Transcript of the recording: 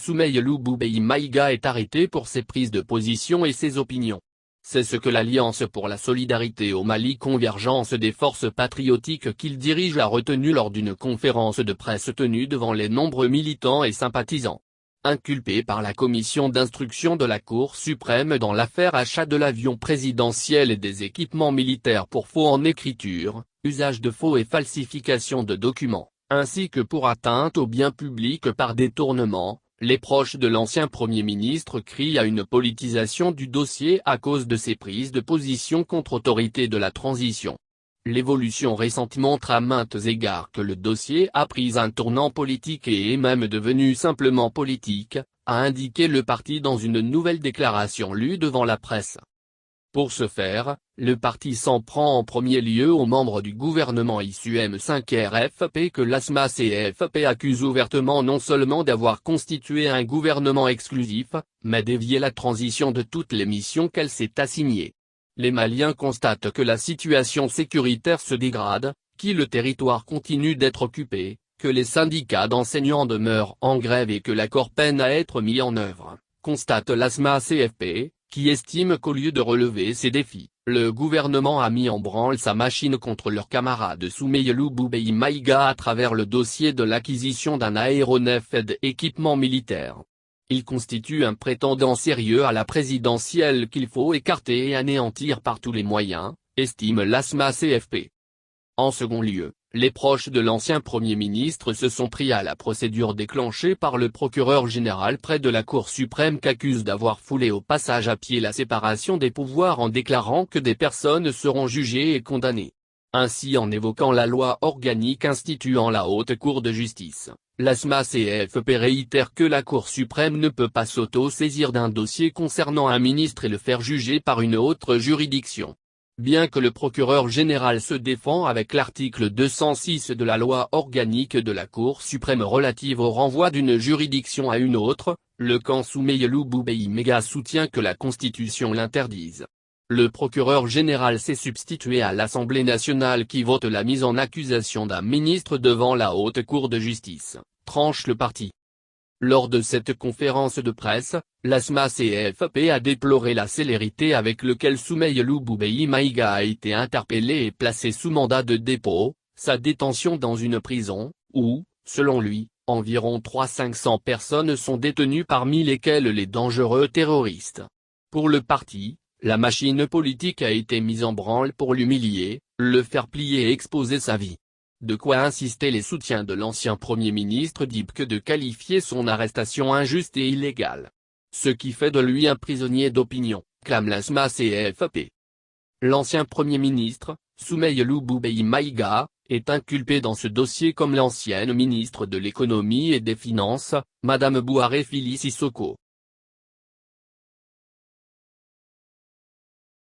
Soumeylou Boubèye Maïga est arrêté pour ses prises de position et ses opinions. C'est ce que l'Alliance pour la solidarité au Mali, convergence des forces patriotiques qu'il dirige, a retenu lors d'une conférence de presse tenue devant les nombreux militants et sympathisants. Inculpé par la commission d'instruction de la Cour suprême dans l'affaire achat de l'avion présidentiel et des équipements militaires pour faux en écriture, usage de faux et falsification de documents, ainsi que pour atteinte aux biens publics par détournement, les proches de l'ancien Premier ministre crient à une politisation du dossier à cause de ses prises de position contre autorité de la transition. L'évolution récente montre à maintes égards que le dossier a pris un tournant politique et est même devenu simplement politique, a indiqué le parti dans une nouvelle déclaration lue devant la presse. Pour ce faire, le parti s'en prend en premier lieu aux membres du gouvernement issu M5 RFP que l'ASMA CFP accuse ouvertement non seulement d'avoir constitué un gouvernement exclusif, mais dévié la transition de toutes les missions qu'elle s'est assignées. Les Maliens constatent que la situation sécuritaire se dégrade, que le territoire continue d'être occupé, que les syndicats d'enseignants demeurent en grève et que l'accord peine à être mis en œuvre, constate l'ASMA CFP, qui estime qu'au lieu de relever ces défis, le gouvernement a mis en branle sa machine contre leur camarade Soumeylou Boubèye Maïga à travers le dossier de l'acquisition d'un aéronef et d'équipements militaires. Il constitue un prétendant sérieux à la présidentielle qu'il faut écarter et anéantir par tous les moyens, estime l'ASMA CFP. En second lieu, les proches de l'ancien Premier ministre se sont pris à la procédure déclenchée par le procureur général près de la Cour suprême qu'accuse d'avoir foulé au passage à pied la séparation des pouvoirs en déclarant que des personnes seront jugées et condamnées. Ainsi, en évoquant la loi organique instituant la Haute Cour de justice, l'ASMA CFP réitère que la Cour suprême ne peut pas s'auto-saisir d'un dossier concernant un ministre et le faire juger par une autre juridiction. Bien que le procureur général se défend avec l'article 206 de la loi organique de la Cour suprême relative au renvoi d'une juridiction à une autre, le camp Soumeylou Boubèye Maïga soutient que la Constitution l'interdise. Le procureur général s'est substitué à l'Assemblée nationale qui vote la mise en accusation d'un ministre devant la Haute Cour de justice, tranche le parti. Lors de cette conférence de presse, l'ASMA CFP a déploré la célérité avec laquelle Soumeylou Boubèye Maïga a été interpellé et placé sous mandat de dépôt, sa détention dans une prison, où, selon lui, environ 300-500 personnes sont détenues parmi lesquelles les dangereux terroristes. Pour le parti, la machine politique a été mise en branle pour l'humilier, le faire plier et exposer sa vie. De quoi insister les soutiens de l'ancien Premier ministre disent que de qualifier son arrestation injuste et illégale. Ce qui fait de lui un prisonnier d'opinion, clame l'ASMA CFP. L'ancien Premier ministre, Soumeylou Boubèye Maïga, est inculpé dans ce dossier comme l'ancienne ministre de l'économie et des finances, Madame Bouharé Fili Sissoko.